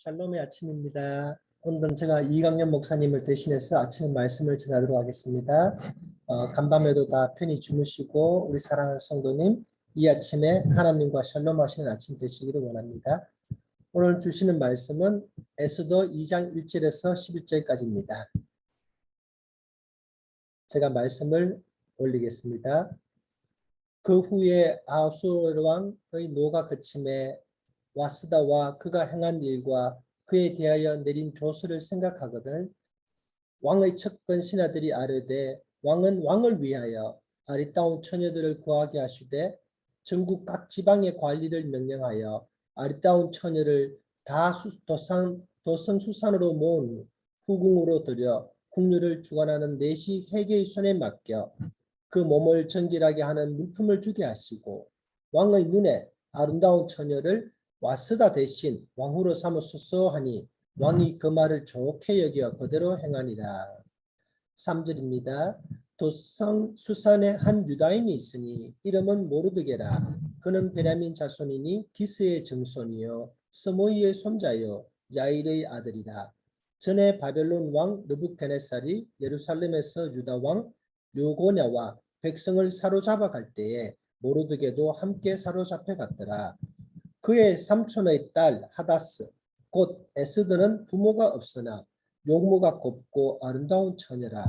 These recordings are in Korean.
샬롬의 아침입니다. 오늘은 제가 이강년 목사님을 대신해서 아침 말씀을 전하도록 하겠습니다. 간밤에도 다 편히 주무시고 우리 사랑하는 성도님 이 아침에 하나님과 샬롬 하시는 아침 되시기를 원합니다. 오늘 주시는 말씀은 에스더 2장 1절에서 11절까지입니다. 제가 말씀을 올리겠습니다. 그 후에 아수르 왕의 노가 그침에 와스다와 그가 행한 일과 그에 대하여 내린 조서를 생각하거든 왕의 척건 신하들이 아뢰되 왕은 왕을 위하여 아리따운 처녀들을 구하게 하시되 전국 각 지방의 관리를 명령하여 아리따운 처녀를 다 도성수산으로 모은 후궁으로 들여 궁녀를 주관하는 내시 회계의 손에 맡겨 그 몸을 정결하게 하는 물품을 주게 하시고 왕의 눈에 아름다운 처녀를 와스다 대신 왕후로 삼으소서 하니 왕이 그 말을 좋게 여겨 그대로 행하니라. 3절입니다. 도성 수산에 한 유다인이 있으니 이름은 모르드게라. 그는 베냐민 자손이니 기스의 증손이요 스모이의 손자요 야일의 아들이라. 전에 바벨론 왕 느부갓네살이 예루살렘에서 유다 왕 료고냐와 백성을 사로잡아 갈 때에 모르드게도 함께 사로잡혀 갔더라. 그의 삼촌의 딸 하다스 곧 에스더는 부모가 없으나 용모가 곱고 아름다운 처녀라.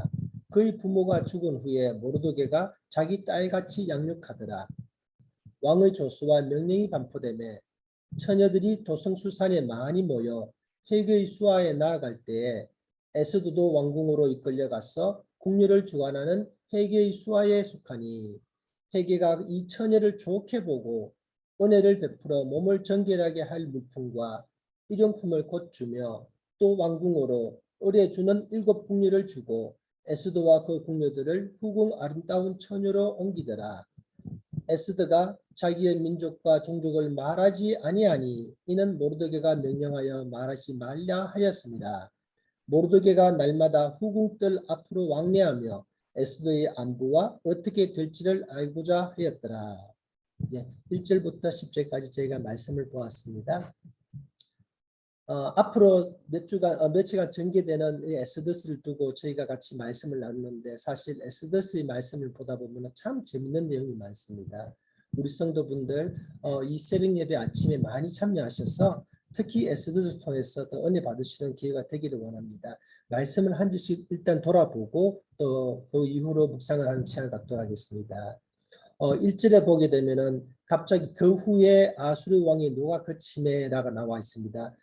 그의 부모가 죽은 후에 모르드게가 자기 딸같이 양육하더라. 왕의 조서와 명령이 반포되매 처녀들이 도성수산에 많이 모여 해교의 수하에 나아갈 때에 에스더도 왕궁으로 이끌려가서 궁녀를 주관하는 해교의 수하에 속하니 해계가 이 처녀를 좋게 보고 은혜를 베풀어 몸을 정결하게 할 물품과 일용품을 곧 주며 또 왕궁으로 의뢰 주는 7 궁녀를 주고 에스더와 그 궁녀들을 후궁 아름다운 처녀로 옮기더라. 에스더가 자기의 민족과 종족을 말하지 아니하니 이는 모르드게가 명령하여 말하지 말라 하였습니다. 모르드게가 날마다 후궁들 앞으로 왕래하며 에스더의 안부와 어떻게 될지를 알고자 하였더라. 1절부터 10절까지 저희가 말씀을 보았습니다. 앞으로 며칠간 전개되는 에스더스를 두고 저희가 같이 말씀을 나누는데 사실 에스더스의 말씀을 보다 보면 참 재밌는 내용이 많습니다. 우리 성도분들 이 새벽 예배 아침에 많이 참여하셔서 특히 에스더스 통해서 더 은혜 받으시는 기회가 되기를 원합니다. 말씀을 한 주씩 일단 돌아보고 또 그 이후로 묵상을 하는 시간을 갖도록 하겠습니다. 1절에 보게 되면은 갑자기 그 후에 아수르 왕의 노가 그침에라고 나와 있습니다.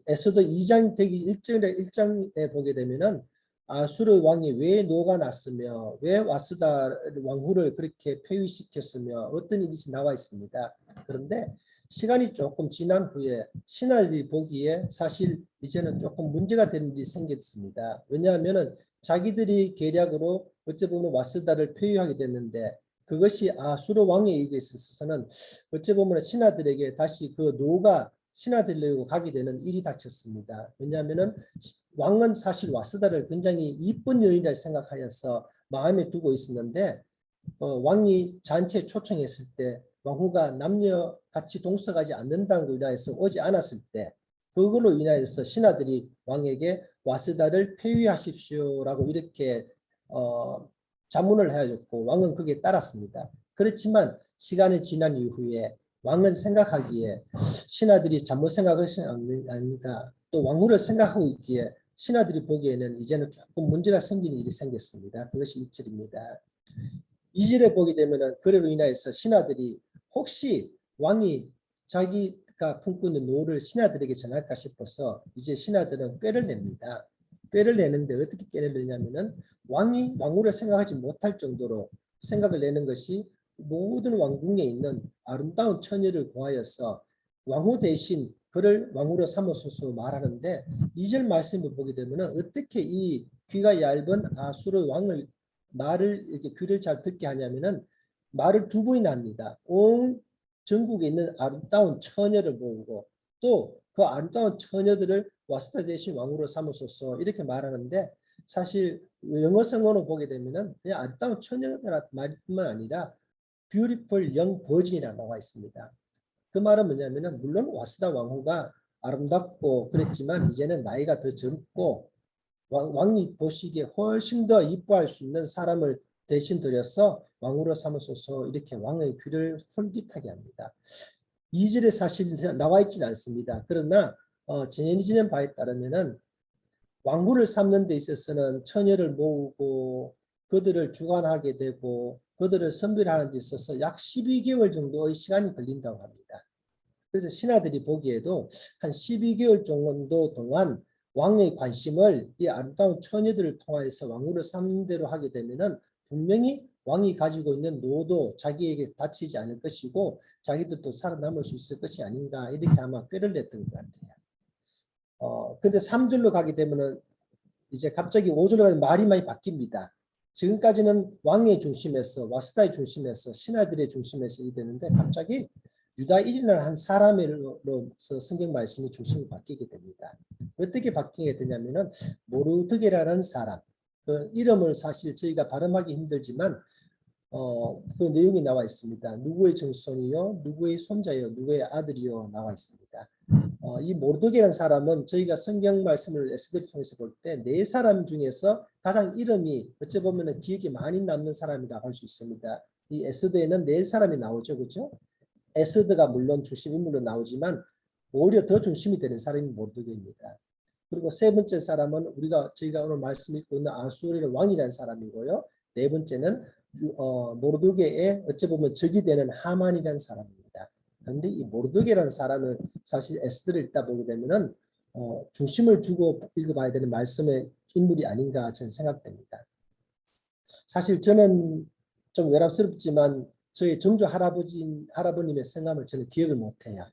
에스더 2장 되기 1장에 보게 되면은 아수르 왕이 왜 노가 났으며 왜 와스다 왕후를 그렇게 폐위시켰으며 어떤 일이 나와 있습니다. 그런데 시간이 조금 지난 후에 신하들이 보기에 사실 이제는 조금 문제가 되는 일이 생겼습니다. 왜냐하면은 자기들이 계략으로 어찌 보면 와스다를 폐위하게 됐는데 그것이 아수르 왕에게 있어서는 어찌 보면 신하들에게 다시 그 노가 신하들로 가게 되는 일이 닥쳤습니다. 왜냐하면은 왕은 사실 와스다를 굉장히 이쁜 여인이라 생각하여서 마음에 두고 있었는데 왕이 잔치에 초청했을 때 왕후가 남녀 같이 동석하지 않는다고 인하여서 오지 않았을 때 그걸로 인하여서 신하들이 왕에게 와스다를 폐위하십시오라고 이렇게 자문을 해줬고 왕은 그게 따랐습니다. 그렇지만 시간이 지난 이후에 왕은 생각하기에 신하들이 잘못 생각하지 않으니까 또 왕후를 생각하고 있기에 신하들이 보기에는 이제는 조금 문제가 생기는 일이 생겼습니다. 그것이 1절입니다. 2절에 보게 되면은 그로 인하여서 신하들이 혹시 왕이 자기가 품고 있는 노를 신하들에게 전할까 싶어서 이제 신하들은 꾀를 냅니다. 꾀를 내는데 어떻게 꾀를 내냐면은 왕이 왕후를 생각하지 못할 정도로 생각을 내는 것이 모든 왕궁에 있는 아름다운 처녀를 구하여서 왕후 대신 그를 왕후로 삼으소서 말하는데 2절 말씀을 보게 되면은 어떻게 이 귀가 얇은 아수르 왕을 말을 이렇게 귀를 잘 듣게 하냐면은 말을 2번이나 합니다. 온 전국에 있는 아름다운 처녀를 모으고 또 그 아름다운 처녀들을 와스다 대신 왕후로 삼으소서 이렇게 말하는데 사실 영어 성어로 보게 되면은 그냥 아름다운 처녀라 말뿐만 아니라 beautiful young virgin이라고 나와 있습니다. 그 말은 뭐냐면은 물론 와스다 왕후가 아름답고 그랬지만 이제는 나이가 더 젊고 왕이 보시기에 훨씬 더 이뻐할 수 있는 사람을 대신 들여서 왕으로 삼으소서 이렇게 왕의 귀를 솔깃하게 합니다. 2절에 사실 나와 있지는 않습니다. 그러나 전해지는 바에 따르면은 왕후를 삼는 데 있어서는 처녀를 모으고 그들을 주관하게 되고 그들을 선별하는 데 있어서 약 12개월 정도의 시간이 걸린다고 합니다. 그래서 신하들이 보기에도 한 12개월 정도 동안 왕의 관심을 이 아름다운 처녀들을 통해서 왕후를 삼는 대로 하게 되면은 분명히 왕이 가지고 있는 노도 자기에게 다치지 않을 것이고 자기들도 살아남을 수 있을 것이 아닌가 이렇게 아마 꾀를 냈던 것 같아요. 근데 3절로 가게 되면은 이제 갑자기 5절로 가면 말이 많이 바뀝니다. 지금까지는 왕의 중심에서 와스다의 중심에서 신하들의 중심에서 이되는데 갑자기 유다 1인을 한 사람으로서 성경 말씀이 중심이 바뀌게 됩니다. 어떻게 바뀌게 되냐면은 모르드게라는 사람 그 이름을 사실 저희가 발음하기 힘들지만 그 내용이 나와 있습니다. 누구의 증손이요, 누구의 손자요, 누구의 아들이요 나와 있습니다. 이 모르드게라는 사람은 저희가 성경 말씀을 에스더를 통해서 볼 때 네 사람 중에서 가장 이름이 어찌 보면 기억에 많이 남는 사람이라고 할 수 있습니다. 이 에스더에는 네 사람이 나오죠, 그렇죠? 에스더가 물론 중심 인물로 나오지만 오히려 더 중심이 되는 사람이 모르드게입니다. 그리고 세 번째 사람은 저희가 오늘 말씀 읽고 있는 아수르의 왕이라는 사람이고요. 네 번째는 모르드게의 어찌 보면 적이 되는 하만이라는 사람입니다. 그런데 이 모르드게라는 사람은 사실 에스더를 읽다 보게 되면은 중심을 두고 읽어봐야 되는 말씀의 인물이 아닌가 저는 생각됩니다. 사실 저는 좀 외람스럽지만 저희 정조 할아버님의 성함을 저는 기억을 못해요.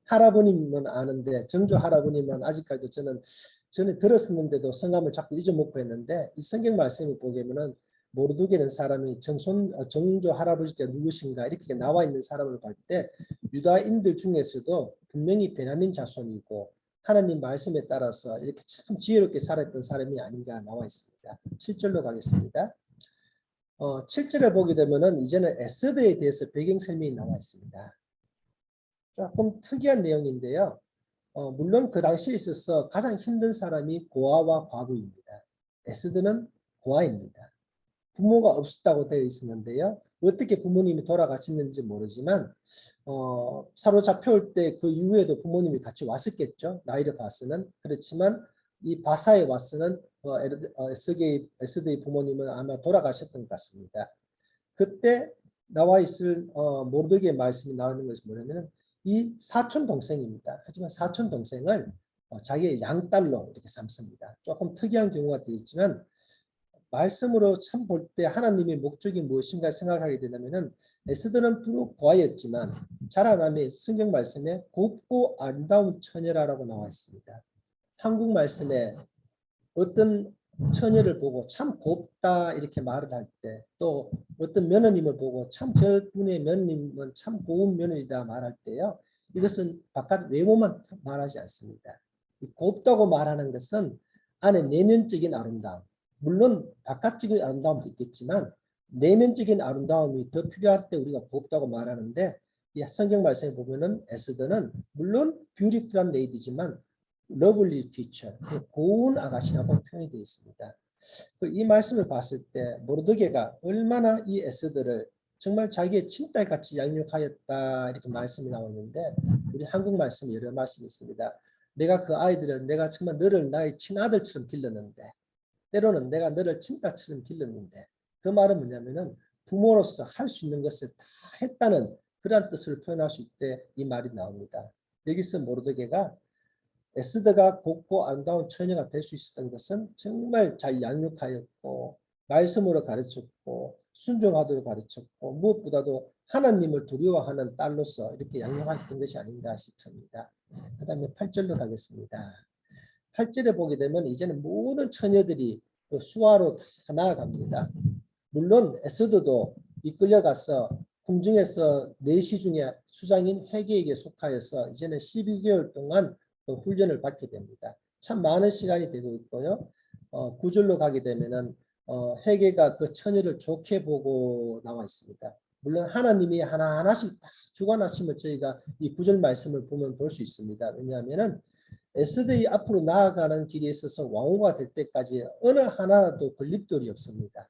할아버님은 아는데 정조 할아버님은 아직까지도 저는 전에 들었었는데도 성함을 자꾸 잊어먹고 했는데 이 성경 말씀을 보게면은 모르드게는 사람이 정조 할아버지가 누구신가 이렇게 나와 있는 사람을 볼 때 유다인들 중에서도 분명히 베냐민 자손이고 하나님 말씀에 따라서 이렇게 참 지혜롭게 살았던 사람이 아닌가 나와 있습니다. 7절로 가겠습니다. 7절에 보게 되면은 이제는 에스더에 대해서 배경 설명이 나와 있습니다. 조금 특이한 내용인데요. 물론 그 당시에 있어서 가장 힘든 사람이 고아와 과부입니다. 에스더는 고아입니다. 부모가 없었다고 되어 있었는데요. 어떻게 부모님이 돌아가셨는지 모르지만 사로잡혀올 때 그 이후에도 부모님이 같이 왔었겠죠. 나이를 봐서는. 그렇지만 이 바사에 와서는 에스더의 부모님은 아마 돌아가셨던 것 같습니다. 그때 나와 있을 모르드게의 말씀이 나오는 것이 뭐냐면 이 사촌 동생입니다. 하지만 사촌 동생을 자기의 양딸로 이렇게 삼습니다. 조금 특이한 경우가 되겠지만 말씀으로 참 볼 때 하나님의 목적이 무엇인가 생각하게 되냐면은 에스더는 비록 고아였지만 자라남의 성경 말씀에 곱고 아름다운 처녀라고 나와 있습니다. 한국 말씀에 어떤 처녀를 보고 참 곱다 이렇게 말을 할 때 또 어떤 며느님을 보고 참 저분의 며느님은 참 고운 며느리다 말할 때요. 이것은 바깥 외모만 말하지 않습니다. 곱다고 말하는 것은 안에 내면적인 아름다움. 물론 바깥적인 아름다움도 있겠지만 내면적인 아름다움이 더 필요할 때 우리가 곱다고 말하는데 이 성경 말씀에 보면은 에스더는 물론 뷰티풀한 레이디지만 러블리 피처, 고운 아가씨라고 표현이 되어 있습니다. 이 말씀을 봤을 때 모르드게가 얼마나 이 에스더를 정말 자기의 친딸같이 양육하였다 이렇게 말씀이 나오는데 우리 한국 말씀 여러 말씀이 있습니다. 내가 그 아이들을 내가 정말 너를 나의 친아들처럼 길렀는데 때로는 내가 너를 친딸처럼 길렀는데 그 말은 뭐냐면은 부모로서 할 수 있는 것을 다 했다는 그러한 뜻을 표현할 수 있대 이 말이 나옵니다. 여기서 모르드게가 에스더가 곱고 아름다운 처녀가 될 수 있었던 것은 정말 잘 양육하였고 말씀으로 가르쳤고 순종하도록 가르쳤고 무엇보다도 하나님을 두려워하는 딸로서 이렇게 양육했던 것이 아닌가 싶습니다. 그 다음에 8절로 가겠습니다. 8절에 보게 되면 이제는 모든 처녀들이 그 수하로 다 나아갑니다. 물론 에스더도 이끌려가서 궁중에서 4시 중에 수장인 헤게에게 속하여서 이제는 12개월 동안 훈련을 받게 됩니다. 참 많은 시간이 되고 있고요. 9절로 가게 되면은 헤게가 그 처녀를 좋게 보고 나와 있습니다. 물론 하나님이 하나하나씩 다 주관하심을 저희가 이 구절 말씀을 보면 볼 수 있습니다. 왜냐하면은 에스더의 앞으로 나아가는 길에 있어서 왕후가 될 때까지 어느 하나라도 건립돌이 없습니다.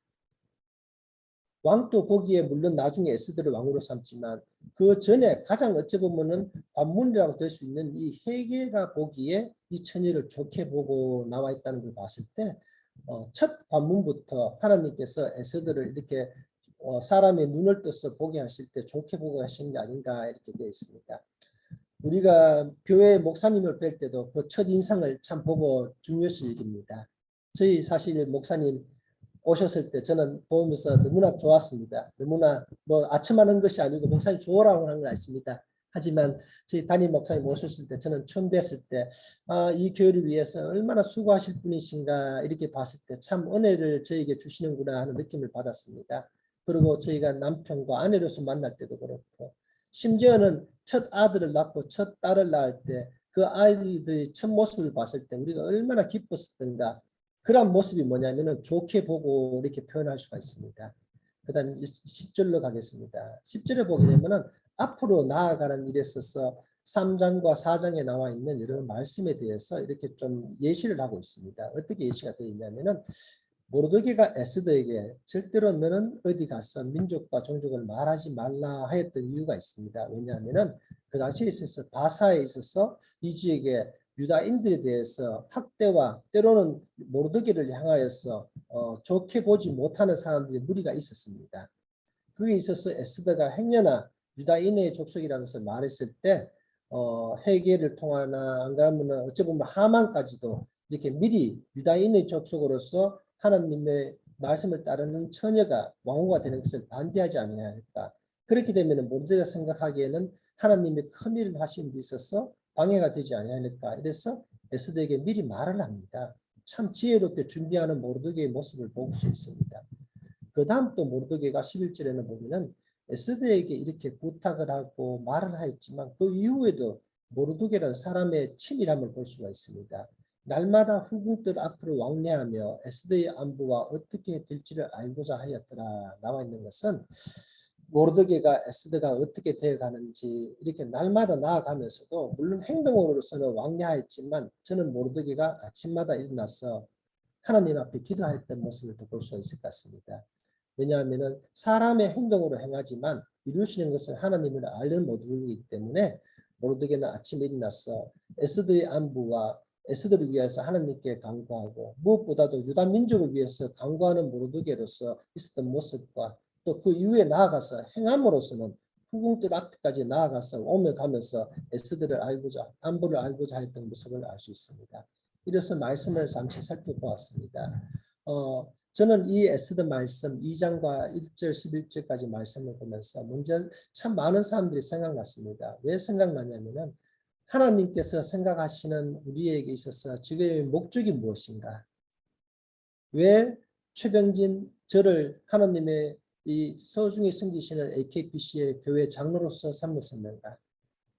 왕도 보기에 물론 나중에 에스더를 왕으로 삼지만 그 전에 가장 어찌 보면은 관문이라고 될 수 있는 이 헤게가 보기에 이 처녀를 좋게 보고 나와 있다는 걸 봤을 때 첫 관문부터 하나님께서 에스더를 이렇게 사람의 눈을 떠서 보게 하실 때 좋게 보고 하시는 게 아닌가 이렇게 되어 있습니다. 우리가 교회 목사님을 뵐 때도 그 첫 인상을 참 보고 중요시 여깁니다. 저희 사실 목사님 오셨을 때 저는 보면서 너무나 좋았습니다. 너무나 뭐 아첨하는 것이 아니고 목사님 좋으라고 하는 건 아십니다. 하지만 저희 담임 목사님 오셨을 때 저는 처음 뵀을 때 이 교회를 위해서 얼마나 수고하실 분이신가 이렇게 봤을 때 참 은혜를 저에게 주시는구나 하는 느낌을 받았습니다. 그리고 저희가 남편과 아내로서 만날 때도 그렇고 심지어는 첫 아들을 낳고 첫 딸을 낳을 때 그 아이들의 첫 모습을 봤을 때 우리가 얼마나 기뻤었던가 그런 모습이 뭐냐면은 좋게 보고 이렇게 표현할 수가 있습니다. 그 다음에 10절로 가겠습니다. 10절에 보게 되면은 앞으로 나아가는 일에 있어서 3장과 4장에 나와 있는 이런 말씀에 대해서 이렇게 좀 예시를 하고 있습니다. 어떻게 예시가 되어 있냐면은 모르드게가 에스더에게 절대로 너는 어디 가서 민족과 종족을 말하지 말라 하였던 이유가 있습니다. 왜냐하면은 그 당시에 있어서 바사에 있어서 이 지역에 유다인들에 대해서 학대와 때로는 모르드게를 향하여서 좋게 보지 못하는 사람들의 무리가 있었습니다. 그에 있어서 에스더가 행여나 유다인의 족속이라는 것을 말했을 때 헤게를 통하나 안 그러면 어찌 보면 하만까지도 이렇게 미리 유다인의 족속으로서 하나님의 말씀을 따르는 처녀가 왕후가 되는 것을 반대하지 않느냐. 그렇게 되면 모두가 생각하기에는 하나님이 큰 일을 하신 데 있어서 방해가 되지 않을까. 이래서 에스더에게 미리 말을 합니다. 참 지혜롭게 준비하는 모르드게의 모습을 볼 수 있습니다. 그 다음 또 모르드게가 11절에는 보면은 에스더에게 이렇게 부탁을 하고 말을 하였지만 그 이후에도 모르드게라는 사람의 친밀함을 볼 수가 있습니다. 날마다 후궁들 앞으로 왕래하며 에스더의 안부가 어떻게 될지를 알고자 하였더라 나와 있는 것은 모르드게가 에스더가 어떻게 되어가는지 이렇게 날마다 나아가면서도 물론 행동으로서는 왕래하였지만 저는 모르드게가 아침마다 일어나서 하나님 앞에 기도했던 모습을 볼 수가 있을 것 같습니다. 왜냐하면 사람의 행동으로 행하지만 이루시는 것은 하나님을 알는 모두이기 때문에 모르드게는 아침에 일어나서 에스더의 안부와 에스더를 위해서 하나님께 간구하고 무엇보다도 유다 민족을 위해서 간구하는 모르드게로서 있었던 모습과 또 그 이후에 나아가서 행함으로서는 후궁들 앞까지 나아가서 오며 가면서 에스더를 알고자 안부를 알고자 했던 모습을 알 수 있습니다. 이래서 말씀을 잠시 살펴보았습니다. 저는 이 에스더 말씀 2장과 1절 11절까지 말씀을 보면서 먼저 참 많은 사람들이 생각났습니다. 왜 생각나냐면은 하나님께서 생각하시는 우리에게 있어서 지금의 목적이 무엇인가? 왜 최병진 저를 하나님의 이 소중히 섬기시는 AKPC의 교회 장로로서 삼으셨는가?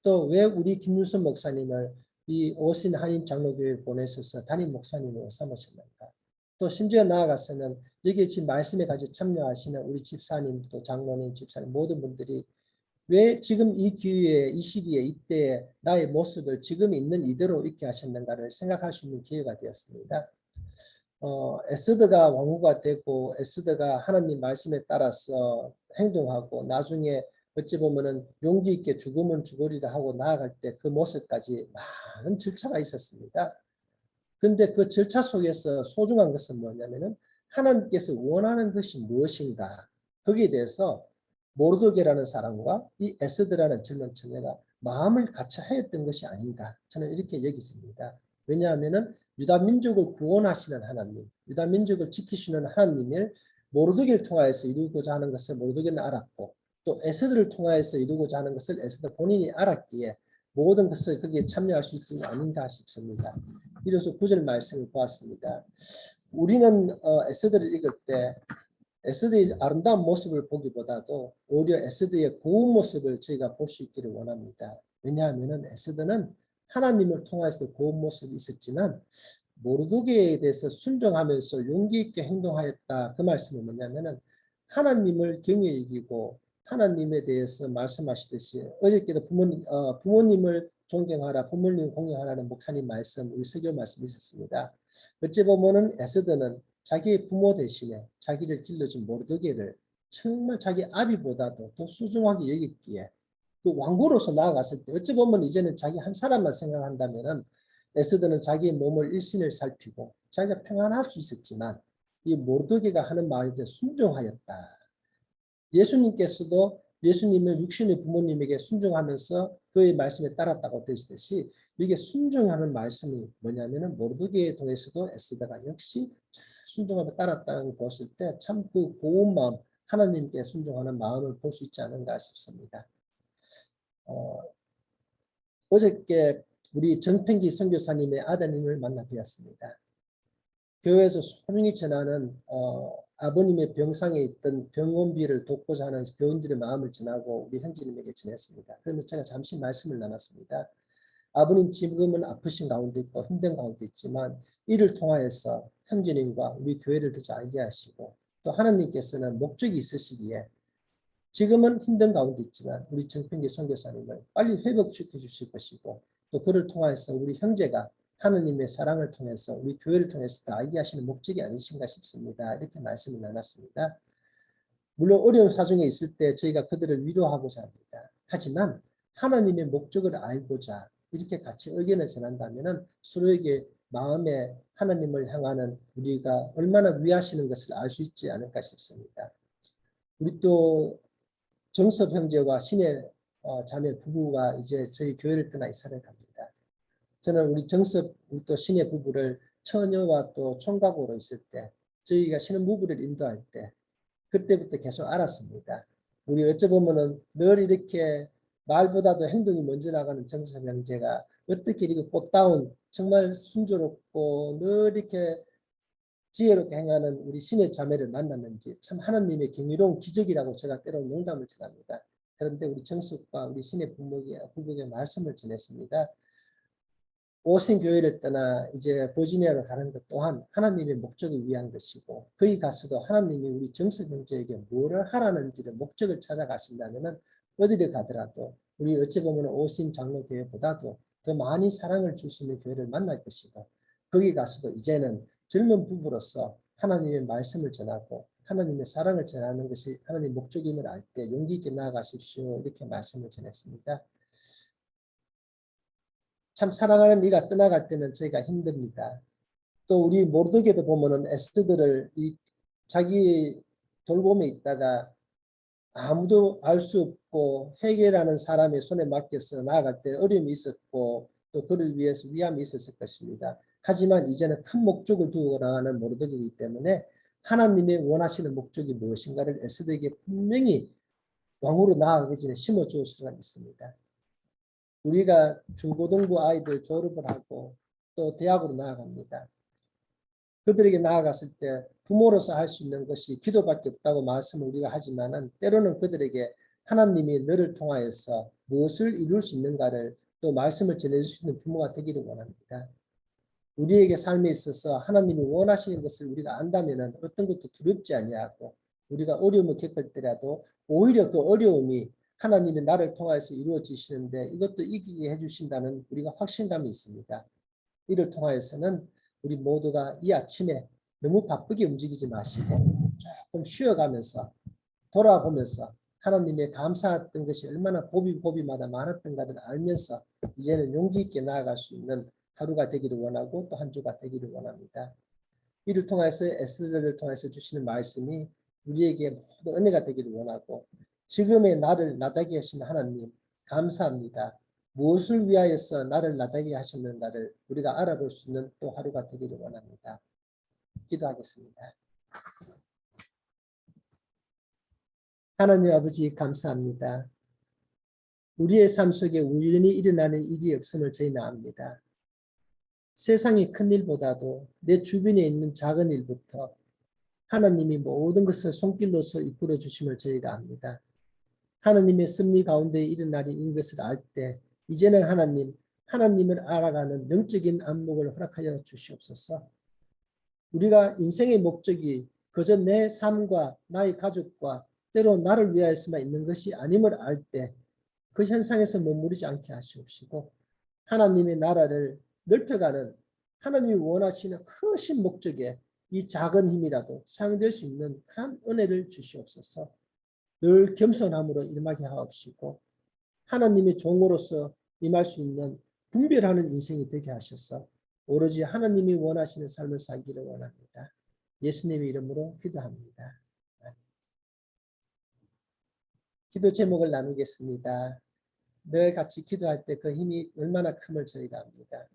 또 왜 우리 김윤선 목사님을 이 오신 한인 장로교회에 보내셔서 담임 목사님으로 삼으셨는가? 또 심지어 나아가서는 여기 지금 말씀에 같이 참여하시는 우리 집사님 또 장로님 집사님 모든 분들이 왜 지금 이 기회에 이 시기에 이때에 나의 모습을 지금 있는 이대로 있게 하셨는가를 생각할 수 있는 기회가 되었습니다. 에스더가 왕후가 되고 에스더가 하나님 말씀에 따라서 행동하고 나중에 어찌 보면은 용기 있게 죽으면 죽으리라 하고 나아갈 때 그 모습까지 많은 절차가 있었습니다. 근데 그 절차 속에서 소중한 것은 뭐냐면은 하나님께서 원하는 것이 무엇인가 거기에 대해서 모르드게라는 사람과 이 에스더라는 젊은 처녀가 마음을 같이 하였던 것이 아닌가 저는 이렇게 여기십니다. 왜냐하면은 유다 민족을 구원하시는 하나님, 유다 민족을 지키시는 하나님을 모르드게를 통하여서 이루고자 하는 것을 모르드게는 알았고 또 에스더를 통하여서 이루고자 하는 것을 에스더 본인이 알았기에 모든 것을 거기에 참여할 수 있는 아닌가 싶습니다. 이로써 9절 말씀을 보았습니다. 우리는 에스더를 읽을 때 에스더의 아름다운 모습을 보기보다도 오히려 에스더의 고운 모습을 저희가 볼 수 있기를 원합니다. 왜냐하면 에스더는 하나님을 통해서 고운 모습이 있었지만 모르드게에 대해서 순종하면서 용기 있게 행동하였다. 그 말씀은 뭐냐면은 하나님을 경외 여기고 하나님에 대해서 말씀하시듯이 어저께도 부모님을 존경하라, 부모님을 공경하라는 목사님 말씀, 우리 설교 말씀 있었습니다. 어찌 보면은 에스더는 자기의 부모 대신에 자기를 길러준 모르드게를 정말 자기 아비보다도 더 소중하게 여겼기에 그 왕고로서 나아갔을 때 어찌 보면 이제는 자기 한 사람만 생각한다면은 에스더는 자기의 몸을 일신을 살피고 자기가 평안할 수 있었지만 이 모르드게가 하는 말에 순종하였다. 예수님께서도 예수님을 육신의 부모님에게 순종하면서 그의 말씀에 따랐다고 되시듯이 이게 순종하는 말씀이 뭐냐면은 모르드게에 통해서도 에스더가 역시 순종하며 따랐다는 걸 봤을 때 참 그 고운 마음, 하나님께 순종하는 마음을 볼 수 있지 않은가 싶습니다. 어저께 우리 정평기 선교사님의 아드님을 만나 뵈었습니다. 교회에서 소중히 전하는 아버님의 병상에 있던 병원비를 돕고자 하는 교인들의 마음을 전하고 우리 형제님에게 전했습니다. 그러면 제가 잠시 말씀을 나눴습니다. 아버님 지금은 아프신 가운데 있고 힘든 가운데 있지만 이를 통하여서 형제님과 우리 교회를 더 알게 하시고 또 하나님께서는 목적이 있으시기에 지금은 힘든 가운데 있지만 우리 정평기 선교사님을 빨리 회복시켜 주실 것이고 또 그를 통하여서 우리 형제가 하느님의 사랑을 통해서 우리 교회를 통해서 다 알게 하시는 목적이 아니신가 싶습니다. 이렇게 말씀을 나눴습니다. 물론 어려운 사정에 있을 때 저희가 그들을 위로하고자 합니다. 하지만 하나님의 목적을 알고자 이렇게 같이 의견을 전한다면 서로에게 마음에 하나님을 향하는 우리가 얼마나 위하시는 것을 알 수 있지 않을까 싶습니다. 우리 또 정섭 형제와 신의 자매 부부가 이제 저희 교회를 떠나 이사를 갑니다. 저는 우리 정섭 또 신의 부부를 처녀와 또 총각으로 있을 때 저희가 신혼부부를 인도할 때 그때부터 계속 알았습니다. 우리 어찌 보면은 늘 이렇게 말보다도 행동이 먼저 나가는 정섭 형제가 어떻게 이렇게 꽃다운 정말 순조롭고 늘 이렇게 지혜롭게 행하는 우리 신의 자매를 만났는지 참 하나님의 경이로운 기적이라고 제가 때로는 농담을 전합니다. 그런데 우리 정섭과 우리 신의 부부에게 말씀을 전했습니다. 오신 교회를 떠나 이제 버지니아로 가는 것 또한 하나님의 목적을 위한 것이고 거기 가서도 하나님이 우리 정석 형제에게 뭐를 하라는지를 목적을 찾아가신다면 어디를 가더라도 우리 어찌 보면 오신 장로교회보다도 더 많이 사랑을 줄 수 있는 교회를 만날 것이고 거기 가서도 이제는 젊은 부부로서 하나님의 말씀을 전하고 하나님의 사랑을 전하는 것이 하나님의 목적임을 알 때 용기 있게 나아가십시오. 이렇게 말씀을 전했습니다. 참 사랑하는 이가 떠나갈 때는 저희가 힘듭니다. 또 우리 모르드게도 보면은 에스더를 자기 돌봄에 있다가 아무도 알 수 없고 헤게라는 사람의 손에 맡겨서 나아갈 때 어려움이 있었고 또 그를 위해서 위함이 있었을 것입니다. 하지만 이제는 큰 목적을 두고 나가는 모르드게이기 때문에 하나님의 원하시는 목적이 무엇인가를 에스더에게 분명히 왕으로 나아가기 전에 심어줄 수가 있습니다. 우리가 중고등부 아이들 졸업을 하고 또 대학으로 나아갑니다. 그들에게 나아갔을 때 부모로서 할 수 있는 것이 기도밖에 없다고 말씀을 우리가 하지만은 때로는 그들에게 하나님이 너를 통하여서 무엇을 이룰 수 있는가를 또 말씀을 전해줄 수 있는 부모가 되기를 원합니다. 우리에게 삶에 있어서 하나님이 원하시는 것을 우리가 안다면은 어떤 것도 두렵지 아니하고 우리가 어려움을 겪을 때라도 오히려 그 어려움이 하나님이 나를 통하여서 이루어지시는데 이것도 이기게 해주신다는 우리가 확신감이 있습니다. 이를 통하여서는 우리 모두가 이 아침에 너무 바쁘게 움직이지 마시고 조금 쉬어가면서 돌아보면서 하나님의 감사했던 것이 얼마나 고비마다 많았던가를 알면서 이제는 용기 있게 나아갈 수 있는 하루가 되기를 원하고 또 한 주가 되기를 원합니다. 이를 통해서 에스더를 통해서 주시는 말씀이 우리에게 모두 은혜가 되기를 원하고 지금의 나를 나다게 하신 하나님 감사합니다. 무엇을 위하여서 나를 나다게 하셨는가를 우리가 알아볼 수 있는 또 하루가 되기를 원합니다. 기도하겠습니다. 하나님 아버지 감사합니다. 우리의 삶 속에 우연히 일어나는 일이 없음을 저희는 압니다. 세상의 큰 일보다도 내 주변에 있는 작은 일부터 하나님이 모든 것을 손길로서 이끌어 주심을 저희가 압니다. 하나님의 섭리 가운데 일어나는 것을 알 때 이제는 하나님을 알아가는 영적인 안목을 허락하여 주시옵소서. 우리가 인생의 목적이 그저 내 삶과 나의 가족과 때로 나를 위하여서만 있는 것이 아님을 알 때 그 현상에서 머무르지 않게 하시옵시고 하나님의 나라를 넓혀가는 하나님이 원하시는 크신 목적에 이 작은 힘이라도 사용될 수 있는 큰 은혜를 주시옵소서. 늘 겸손함으로 임하게 하옵시고 하나님의 종으로서 임할 수 있는 분별하는 인생이 되게 하셔서 오로지 하나님이 원하시는 삶을 살기를 원합니다. 예수님의 이름으로 기도합니다. 기도 제목을 나누겠습니다. 늘 같이 기도할 때 그 힘이 얼마나 큼을 저희가 압니다.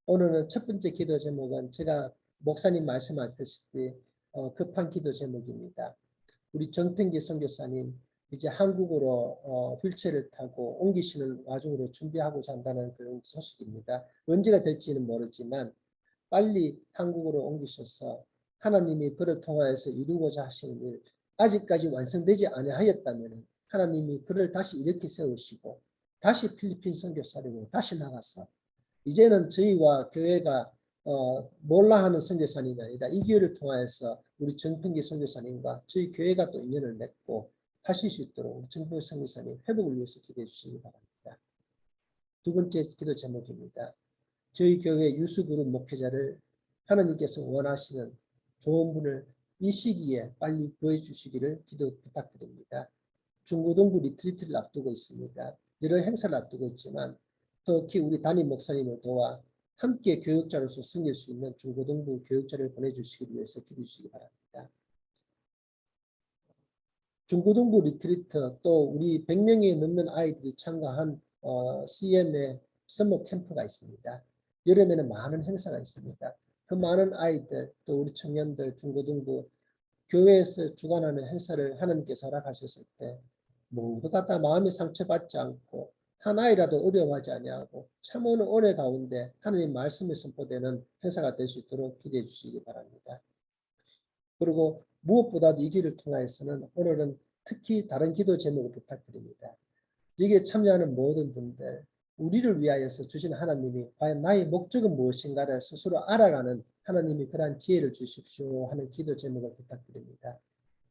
오늘은 첫 번째 기도 제목은 제가 목사님 말씀하셨듯이 급한 기도 제목입니다. 우리 정평기 선교사님 이제 한국으로 휠체어를 타고 옮기시는 와중으로 준비하고자 한다는 그런 소식입니다. 언제가 될지는 모르지만 빨리 한국으로 옮기셔서 하나님이 그를 통하여서 이루고자 하시는 일 아직까지 완성되지 아니하였다면 하나님이 그를 다시 일으켜 세우시고 다시 필리핀 선교사로 다시 나가서 이제는 저희와 교회가 몰라 하는 선교사님이 아니라 이 기회를 통하여서 우리 정평기 선교사님과 저희 교회가 또 인연을 맺고 하실 수 있도록 우리 정평기 선교사님 회복을 위해서 기도해 주시기 바랍니다. 두 번째 기도 제목입니다. 저희 교회 유수그룹 목회자를 하나님께서 원하시는 좋은 분을 이 시기에 빨리 구해주시기를 기도 부탁드립니다. 중고등부 리트리트를 앞두고 있습니다. 여러 행사를 앞두고 있지만 특히 우리 담임 목사님을 도와 함께 교육자로서 섬길 수 있는 중고등부 교육자를 보내주시기 위해서 기도해 주시기 바랍니다. 중고등부 리트리트 또 우리 100명이 넘는 아이들이 참가한 CM의 서머 캠프가 있습니다. 여름에는 많은 행사가 있습니다. 그 많은 아이들 또 우리 청년들 중고등부 교회에서 주관하는 행사를 하나님께서 허락하셨을 때 모두가 다 마음의 상처받지 않고 하나이라도 어려워하지 아니하고 참으로 은혜 가운데 하나님 말씀에 선포되는 행사가 될 수 있도록 기대해 주시기 바랍니다. 그리고 무엇보다도 이 길을 통하여서는 오늘은 특히 다른 기도 제목을 부탁드립니다. 여기에 참여하는 모든 분들 우리를 위하여서 주신 하나님이 과연 나의 목적은 무엇인가를 스스로 알아가는 하나님이 그러한 지혜를 주십시오 하는 기도 제목을 부탁드립니다.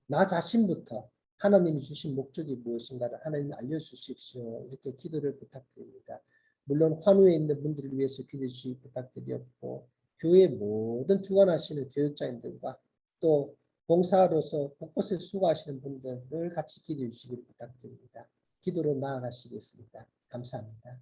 나 자신부터 하나님이 주신 목적이 무엇인가를 하나님 알려주십시오. 이렇게 기도를 부탁드립니다. 물론 환우에 있는 분들을 위해서 기도해 주시기 부탁드렸고 교회 모든 주관하시는 교육자님들과 또 봉사로서 곳곳에 수고하시는 분들을 같이 기도해 주시기를 부탁드립니다. 기도로 나아가시겠습니다. 감사합니다.